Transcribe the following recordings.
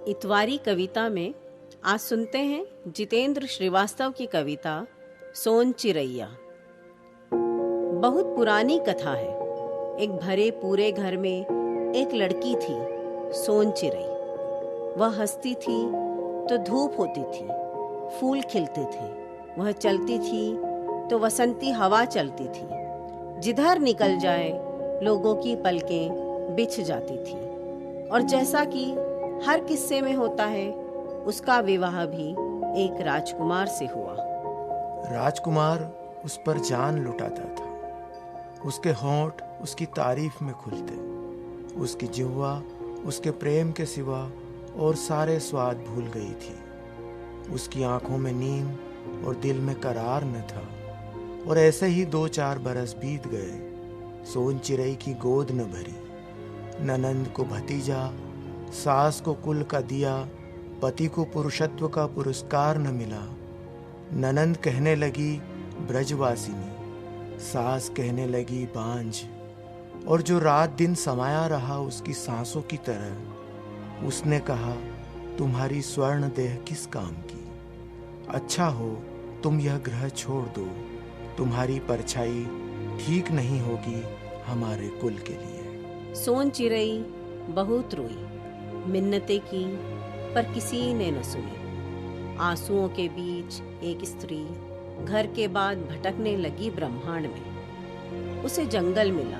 इतवारी कविता में आज सुनते हैं जितेंद्र श्रीवास्तव की कविता सोन चिरैया। बहुत पुरानी कथा है। एक भरे पूरे घर में एक लड़की थी, सोन चिरई। वह हंसती थी तो धूप होती थी, फूल खिलते थे। वह चलती थी तो वसंती हवा चलती थी। जिधर निकल जाए लोगों की पलकें बिछ जाती थी। और जैसा कि हर किस्से में होता है, उसका विवाह भी एक राजकुमार से हुआ। राजकुमार उस पर जान लुटाता था। उसके होंठ उसकी तारीफ में खुलते, उसकी जिह्वा उसके प्रेम के सिवा और सारे स्वाद भूल गई थी। उसकी आंखों में नींद और दिल में करार न था। और ऐसे ही 2-4 बरस बीत गए। सोन चिरई की गोद न भरी, ननंद को भतीजा, सास को कुल का दिया, पति को पुरुषत्व का पुरस्कार न मिला। ननंद कहने लगी ब्रजवासिनी, सास कहने लगी बांझ। और जो रात दिन समाया रहा उसकी सांसों की तरह, उसने कहा तुम्हारी स्वर्ण देह किस काम की। अच्छा हो तुम यह ग्रह छोड़ दो, तुम्हारी परछाई ठीक नहीं होगी हमारे कुल के लिए। सोन चिरई बहुत रोई, मिन्नतें की, पर किसी ने न सुनी। आंसुओं के बीच एक स्त्री घर के बाद भटकने लगी ब्रह्मांड में। उसे जंगल मिला,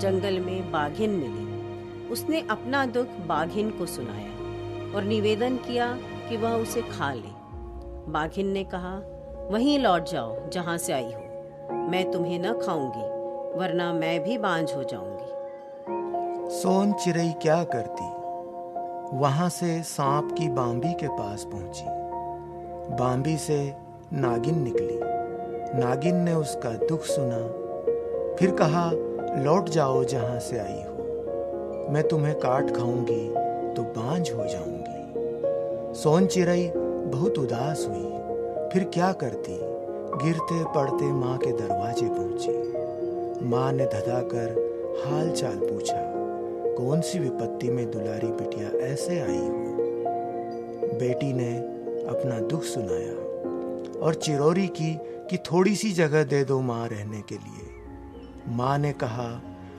जंगल में बाघिन मिली। उसने अपना दुख बाघिन को सुनाया और निवेदन किया कि वह उसे खा ले। बाघिन ने कहा, वहीं लौट जाओ जहां से आई हो। मैं तुम्हें न खाऊंगी, वरना मैं भी बांझ हो जाऊंगी। सोन चिरई क्या करती। वहां से सांप की बांबी के पास पहुंची। बांबी से नागिन निकली। नागिन ने उसका दुख सुना, फिर कहा लौट जाओ जहां से आई हो। मैं तुम्हें काट खाऊंगी तो बांझ हो जाऊंगी। सोन चिरई बहुत उदास हुई। फिर क्या करती। गिरते पड़ते माँ के दरवाजे पहुंची। माँ ने धधाकर हाल चाल पूछा, कौन सी विपत्ति में दुलारी बिटिया ऐसे आई हो। बेटी ने अपना दुख सुनाया और चिरौरी की कि थोड़ी सी जगह दे दो माँ रहने के लिए। माँ ने कहा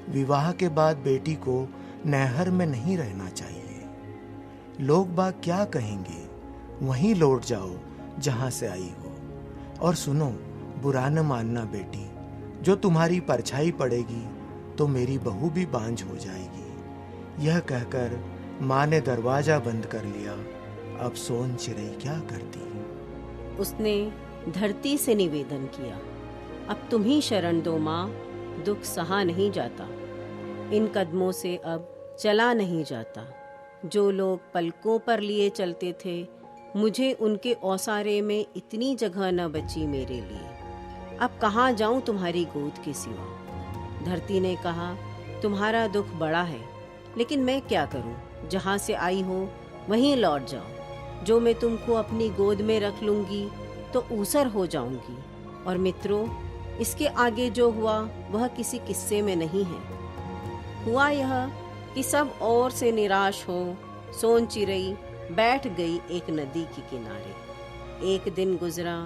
विवाह के बाद बेटी को नहर में नहीं रहना चाहिए। लोग बाग क्या कहेंगे, वहीं लौट जाओ जहां से आई हो। और सुनो, बुरा न मानना बेटी, जो तुम्हारी परछाई पड़ेगी तो मेरी बहू भी बांझ हो जाएगी। यह कहकर माँ ने दरवाजा बंद कर लिया। अब सोन चिरई क्या करती। उसने धरती से निवेदन किया, अब तुम ही शरण दो माँ, दुख सहा नहीं जाता। इन कदमों से अब चला नहीं जाता। जो लोग पलकों पर लिए चलते थे, मुझे उनके औसारे में इतनी जगह न बची मेरे लिए। अब कहाँ जाऊं तुम्हारी गोद के सिवा। धरती ने कहा, तुम्हारा दुख बड़ा है, लेकिन मैं क्या करूं। जहां से आई हो वहीं लौट जाओ। जो मैं तुमको अपनी गोद में रख लूंगी तो ऊसर हो जाऊंगी। और मित्रों, इसके आगे जो हुआ वह किसी किस्से में नहीं है। हुआ यह कि सब ओर से निराश हो सोन चिरई बैठ गई एक नदी के किनारे। एक दिन गुजरा,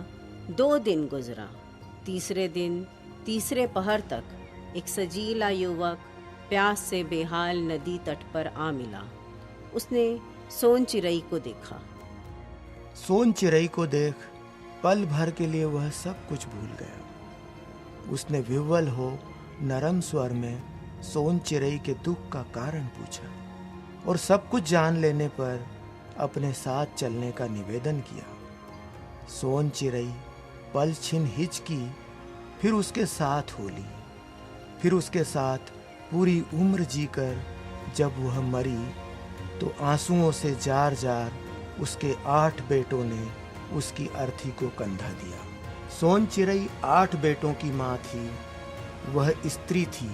2 दिन गुजरा, तीसरे दिन तीसरे पहर तक एक सजीला युवक प्यास से बेहाल नदी तट पर आ मिला। उसने सोन चिरई को देखा। सोन चिरई को देख पल भर के लिए वह सब कुछ भूल गया। उसने विह्वल हो नरम स्वर में सोन चिरई के दुख का कारण पूछा और सब कुछ जान लेने पर अपने साथ चलने का निवेदन किया। सोन चिरई पल छिन हिचकी, फिर उसके साथ हो ली। फिर उसके साथ पूरी उम्र जीकर जब वह मरी तो आंसुओं से जार जार उसके 8 बेटों ने उसकी अर्थी को कंधा दिया। सोन चिरई 8 बेटों की माँ थी। वह स्त्री थी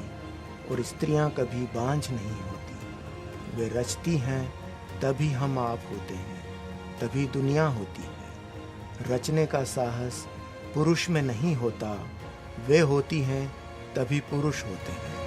और स्त्रियां कभी बांझ नहीं होती। वे रचती हैं तभी हम आप होते हैं, तभी दुनिया होती है। रचने का साहस पुरुष में नहीं होता, वे होती हैं तभी पुरुष होते हैं।